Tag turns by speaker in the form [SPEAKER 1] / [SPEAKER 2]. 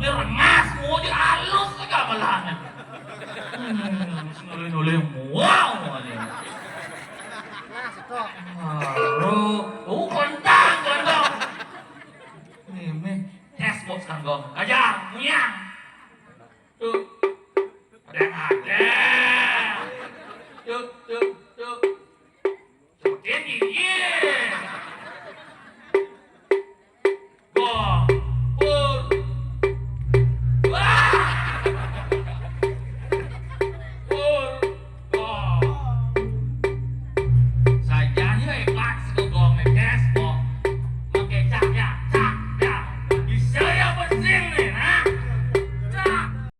[SPEAKER 1] Muli rengas, mau di halus ka malahan. Nuloy-nuloy wow. Aro, kontang. Nih, test box kan gong. Aja.